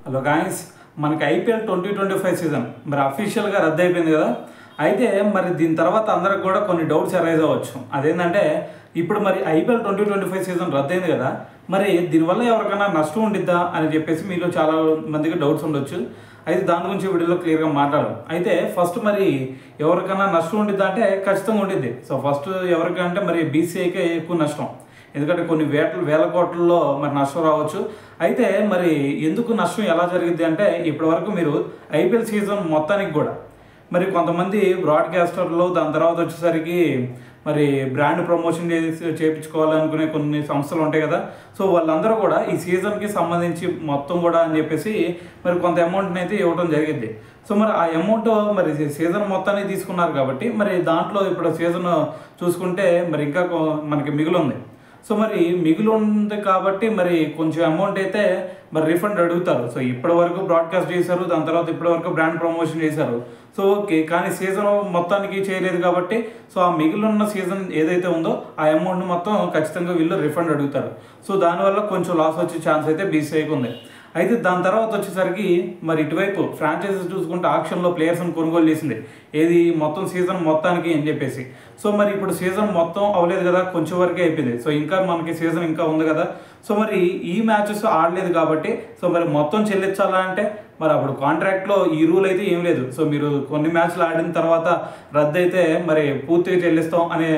Hello guys, మనకి IPL 2025 season మరి అఫీషియల్గా రద్దు అయిపోయింది కదా. అయితే మరి దీని తర్వాత అందరికి కూడా కొన్ని డౌట్స్ అరైజ్ అవ్వచ్చు. అదేంటంటే ఇప్పుడు మరి ఐపీఎల్ 2025 సీజన్ రద్దు అయింది కదా, మరి దీనివల్ల ఎవరికైనా నష్టం ఉండిద్దా అని చెప్పేసి మీలో చాలా మందికి డౌట్స్ ఉండొచ్చు. అయితే దాని గురించి వీడియోలో క్లియర్గా మాట్లాడదాం. అయితే ఫస్ట్ మరి ఎవరికైనా నష్టం ఉండిద్దా అంటే ఖచ్చితంగా ఉండిద్ది. సో ఫస్ట్ ఎవరికంటే మరి బీసీఐకే ఎక్కువ నష్టం, ఎందుకంటే కొన్ని వేల కోట్లలో మరి నష్టం రావచ్చు. అయితే మరి ఎందుకు నష్టం ఎలా జరిగింది అంటే ఇప్పటివరకు మీరు ఐపీఎల్ సీజన్ మొత్తానికి కూడా మరి కొంతమంది బ్రాడ్కాస్టర్లు, దాని తర్వాత వచ్చేసరికి మరి బ్రాండ్ ప్రమోషన్ చేయించుకోవాలనుకునే కొన్ని సంస్థలు ఉంటాయి కదా. సో వాళ్ళందరూ కూడా ఈ సీజన్కి సంబంధించి మొత్తం కూడా అని చెప్పేసి మరి కొంత అమౌంట్ని అయితే ఇవ్వడం జరిగింది. సో మరి ఆ అమౌంట్ మరి సీజన్ మొత్తాన్ని తీసుకున్నారు కాబట్టి మరి దాంట్లో ఇప్పుడు సీజన్ చూసుకుంటే మరి ఇంకా మనకి మిగిలి ఉంది. సో మరి మిగిలి ఉంది కాబట్టి మరి కొంచెం అమౌంట్ అయితే మరి రిఫండ్ అడుగుతారు. సో ఇప్పటి వరకు బ్రాడ్కాస్ట్ చేశారు, దాని తర్వాత ఇప్పటి వరకు బ్రాండ్ ప్రమోషన్ చేశారు. సో ఓకే, కానీ సీజన్ మొత్తానికి చేయలేదు కాబట్టి సో ఆ మిగిలి ఉన్న సీజన్ ఏదైతే ఉందో ఆ అమౌంట్ మొత్తం ఖచ్చితంగా వీళ్ళు రిఫండ్ అడుగుతారు. సో దానివల్ల కొంచెం లాస్ వచ్చే ఛాన్స్ అయితే బీసీఐకి ఉంది. అయితే దాని తర్వాత వచ్చేసరికి మరి ఇటువైపు ఫ్రాంచైజీస్ చూసుకుంటే ఆక్షన్లో ప్లేయర్స్ని కొనుగోలు చేసింది, ఏది మొత్తం సీజన్ మొత్తానికి అని చెప్పేసి. సో మరి ఇప్పుడు సీజన్ మొత్తం అవ్వలేదు కదా, కొంచెం వరకే అయిపోయింది. సో ఇంకా మనకి సీజన్ ఇంకా ఉంది కదా. సో మరి ఈ మ్యాచెస్ ఆడలేదు కాబట్టి సో మరి మొత్తం చెల్లించాలంటే మరి అప్పుడు కాంట్రాక్ట్లో ఈ రూల్ అయితే ఏం లేదు. సో మీరు కొన్ని మ్యాచ్లు ఆడిన తర్వాత రద్దు అయితే మరి పూర్తిగా చెల్లిస్తాం అనే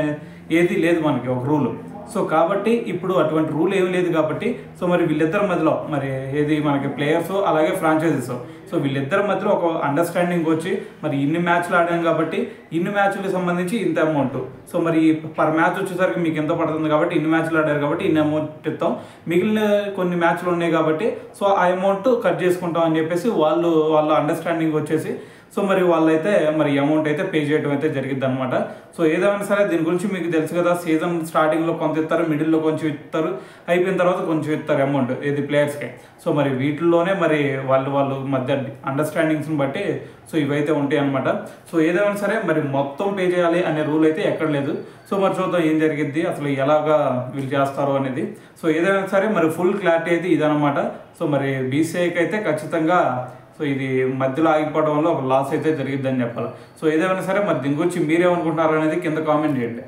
ఏది లేదు మనకి ఒక రూలు. సో కాబట్టి ఇప్పుడు అటువంటి రూల్ ఏమి లేదు కాబట్టి సో మరి వీళ్ళిద్దరి మధ్యలో మరి ఏది మనకి ప్లేయర్స్ అలాగే ఫ్రాంచైజీస్, సో వీళ్ళిద్దరి మధ్యలో ఒక అండర్స్టాండింగ్ వచ్చి మరి ఇన్ని మ్యాచ్లు ఆడాం కాబట్టి ఇన్ని మ్యాచ్లకు సంబంధించి ఇంత అమౌంట్, సో మరి పర్ మ్యాచ్ వచ్చేసరికి మీకు ఎంత పడుతుంది కాబట్టి ఇన్ని మ్యాచ్లు ఆడారు కాబట్టి ఇన్ని అమౌంట్ ఇస్తాం, మిగిలిన కొన్ని మ్యాచ్లు ఉన్నాయి కాబట్టి సో ఆ అమౌంట్ కట్ చేసుకుంటాం అని చెప్పేసి వాళ్ళ అండర్స్టాండింగ్ వచ్చేసి సో మరి వాళ్ళైతే మరి అమౌంట్ అయితే పే చేయడం అయితే జరిగింది అనమాట. సో ఏదైనా సరే దీని గురించి మీకు తెలుసు కదా, సీజన్ స్టార్టింగ్లో కొంత ఇస్తారు, మిడిల్లో కొంచెం ఇస్తారు, అయిపోయిన తర్వాత కొంచెం ఇస్తారు అమౌంట్ ఏది ప్లేయర్స్కి. సో మరి వీటిల్లోనే మరి వాళ్ళు మధ్య అండర్స్టాండింగ్స్ని బట్టి సో ఇవైతే ఉంటాయి అనమాట. సో ఏదైనా సరే మరి మొత్తం పే చేయాలి అనే రూల్ అయితే ఎక్కడ లేదు. సో మరి చూద్దాం ఏం జరిగిద్ది, అసలు ఎలాగా వీళ్ళు చేస్తారు అనేది. సో ఏదైనా సరే మరి ఫుల్ క్లారిటీ అయితే ఇదనమాట. సో మరి బీసీఐకి అయితే ఖచ్చితంగా సో ఇది మధ్యలో ఆగిపోవడం వల్ల ఒక లాస్ అయితే జరిగిద్దని చెప్పాలి. సో ఏదేమైనా సరే మరి దీని గురించి మీరేమనుకుంటున్నారు అనేది కింద కామెంట్ చేయండి.